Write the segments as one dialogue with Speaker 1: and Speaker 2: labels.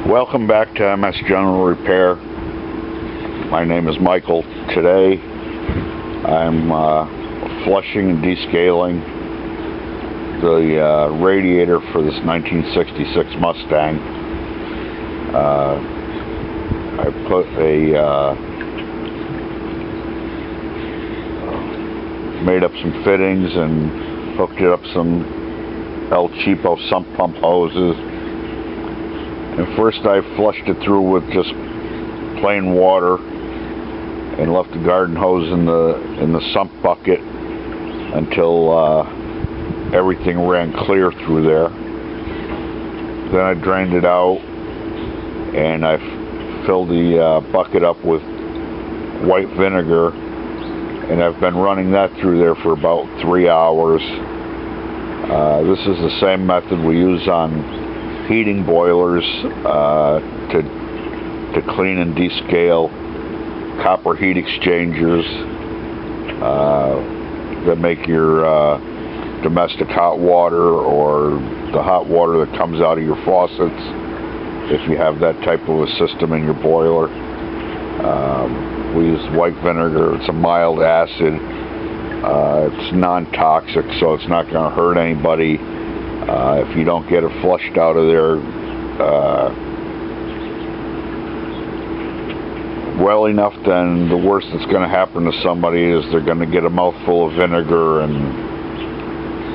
Speaker 1: Welcome back to MS General Repair. My name is Michael. Today I'm flushing and descaling the radiator for this 1966 Mustang. I put made up some fittings and hooked it up some El Cheapo sump pump hoses. And first I flushed it through with just plain water and left the garden hose in the sump bucket until everything ran clear through there. Then I drained it out and I filled the bucket up with white vinegar, and I've been running that through there for about 3 hours. This is the same method we use on heating boilers to clean and descale copper heat exchangers that make your domestic hot water or the hot water that comes out of your faucets, if you have that type of a system in your boiler. We use white vinegar. It's a mild acid. It's non-toxic, so it's not going to hurt anybody. If you don't get it flushed out of there well enough, then the worst that's going to happen to somebody is they're going to get a mouthful of vinegar and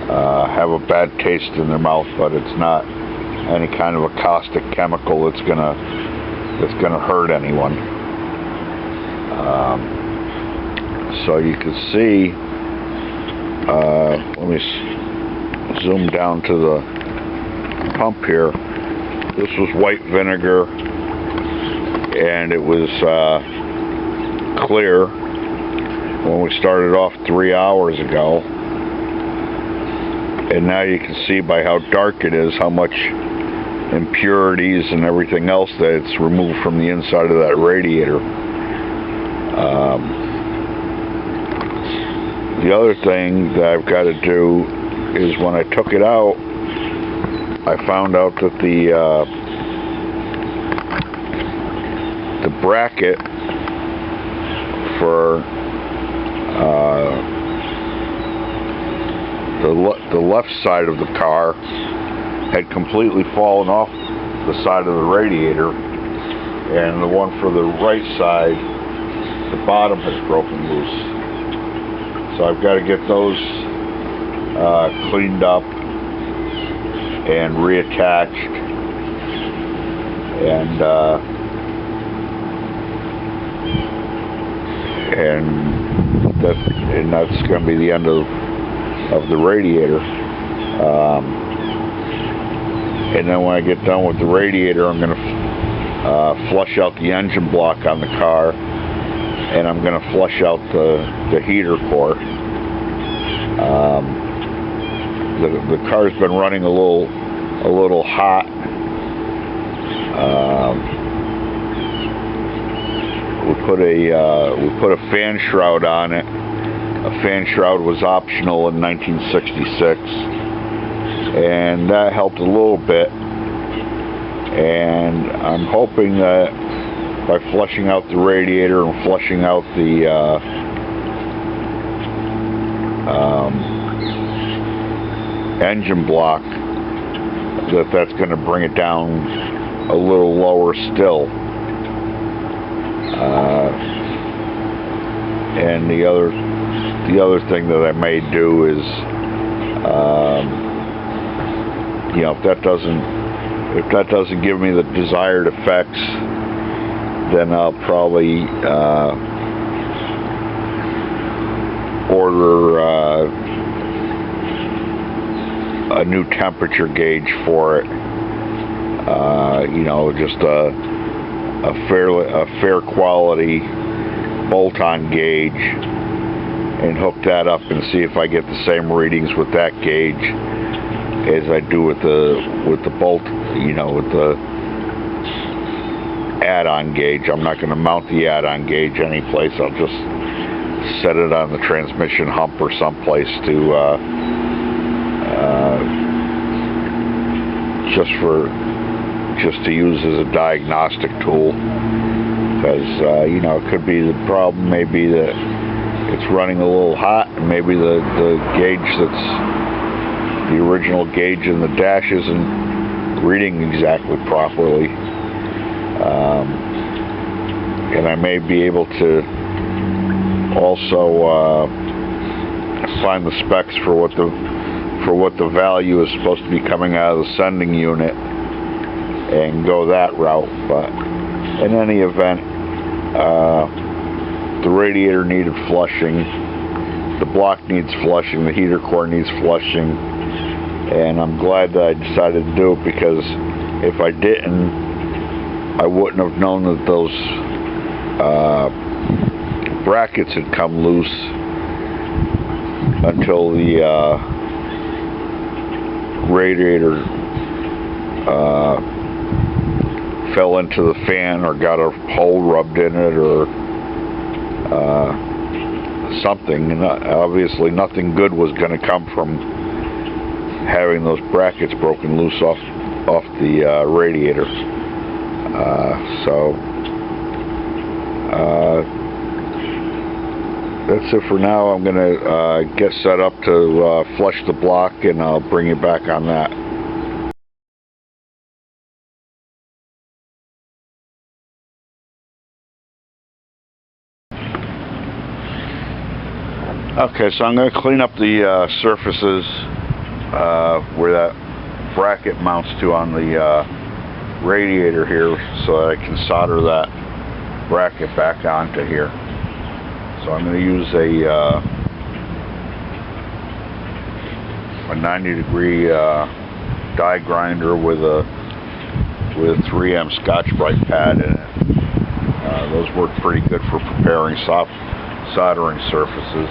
Speaker 1: have a bad taste in their mouth. But it's not any kind of a caustic chemical that's gonna hurt anyone. So you can see. Let me zoom down to the pump here. This was white vinegar, and it was clear when we started off 3 hours ago. And now you can see by how dark it is how much impurities and everything else that it's removed from the inside of that radiator. The other thing that I've got to do is when I took it out, I found out that the bracket for the left side of the car had completely fallen off the side of the radiator, and the one for the right side, the bottom has broken loose. So I've got to get those cleaned up and reattached, and that's going to be the end of the radiator. And then when I get done with the radiator, I'm going to flush out the engine block on the car, and I'm going to flush out the heater core. The car's been running a little hot. We put a fan shroud on it. A fan shroud was optional in 1966, and that helped a little bit. And I'm hoping that by flushing out the radiator and flushing out the engine block, that's going to bring it down a little lower still. And the other thing that I may do is, if that doesn't give me the desired effects, then I'll probably order a new temperature gauge for it. Just a fair quality bolt-on gauge, and hook that up and see if I get the same readings with that gauge as I do with the bolt, with the add-on gauge. I'm not going to mount the add-on gauge anyplace. I'll just set it on the transmission hump or someplace to just to use as a diagnostic tool, because you know, it could be the problem maybe that it's running a little hot, and maybe the gauge that's the original gauge in the dash isn't reading exactly properly. And I may be able to also find the specs for what the value is supposed to be coming out of the sending unit and go that route. But in any event, the radiator needed flushing, the block needs flushing, the heater core needs flushing, and I'm glad that I decided to do it, because if I didn't, I wouldn't have known that those brackets had come loose until the radiator fell into the fan, or got a hole rubbed in it, or something. And obviously nothing good was going to come from having those brackets broken loose off the radiator. So that's it for now. I'm going to get set up to flush the block, and I'll bring you back on that. Okay, so I'm going to clean up the surfaces where that bracket mounts to on the radiator here, so that I can solder that bracket back onto here. So I'm going to use a 90-degree die grinder with a 3M Scotch-Brite pad in it. Those work pretty good for preparing soft soldering surfaces.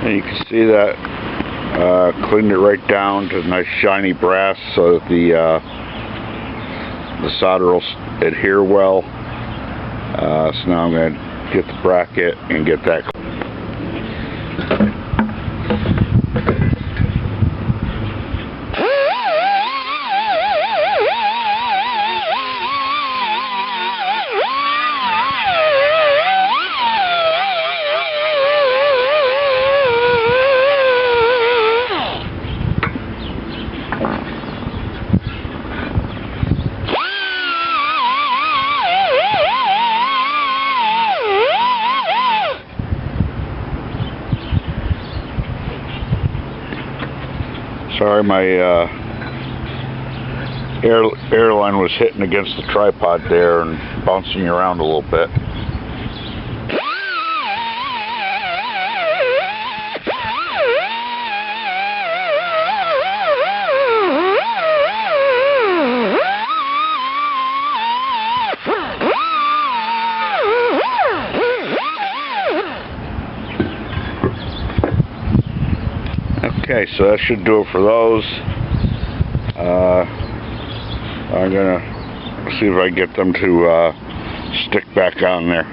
Speaker 1: And you can see that cleaned it right down to nice shiny brass, so that the solder will adhere well. So now I'm going to get the bracket and get that. Sorry, my airline was hitting against the tripod there and bouncing around a little bit. Okay, so that should do it for those. I'm gonna see if I can get them to stick back on there.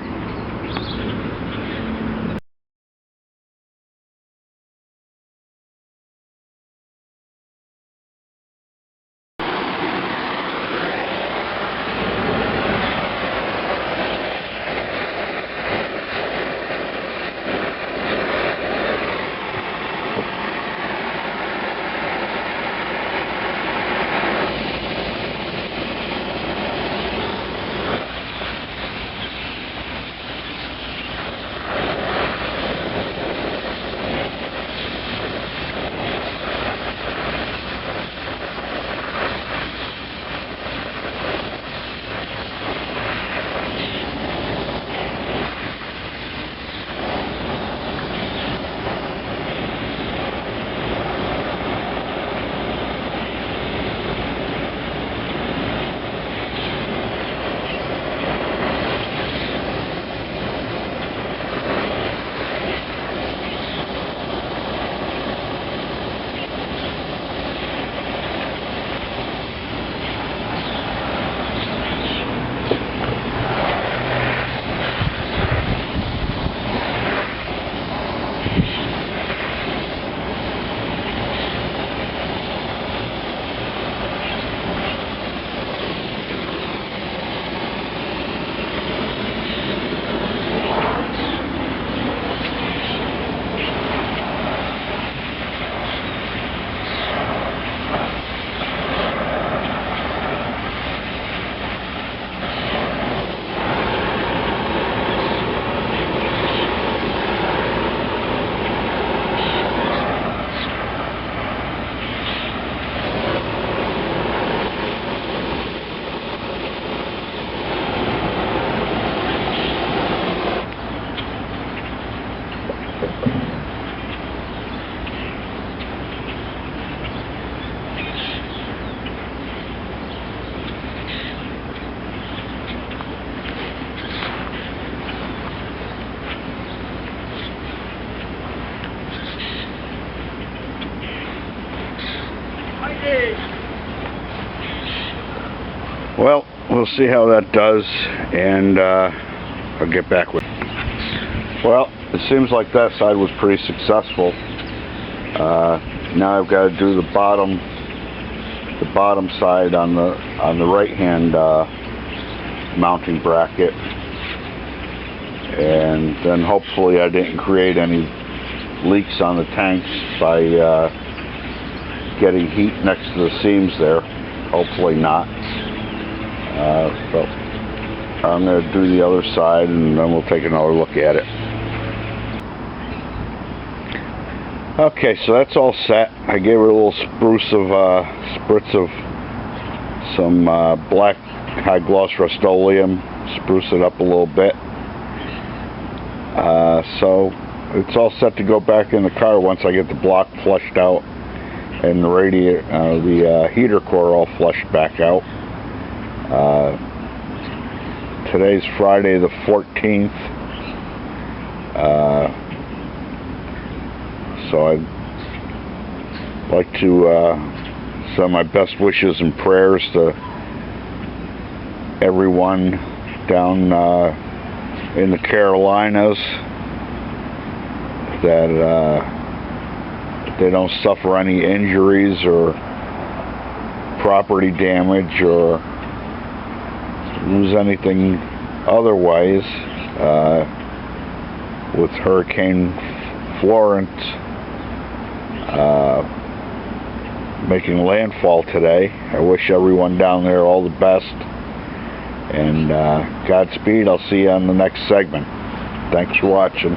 Speaker 1: Well, we'll see how that does, and I'll get back with it. Well, it seems like that side was pretty successful. Now I've got to do the bottom side on the right hand mounting bracket, and then hopefully I didn't create any leaks on the tanks by getting heat next to the seams there. Hopefully not. But I'm going to do the other side, and then we'll take another look at it. Okay, so that's all set. I gave it a little spritz of some black high gloss Rust-Oleum, spruce it up a little bit. So it's all set to go back in the car once I get the block flushed out and the radiator, the heater core all flushed back out. Today's Friday the 14th, so I'd like to send my best wishes and prayers to everyone down in the Carolinas, that they don't suffer any injuries or property damage or lose anything otherwise with Hurricane Florence making landfall today. I wish everyone down there all the best, and Godspeed. I'll see you on the next segment. Thanks for watching.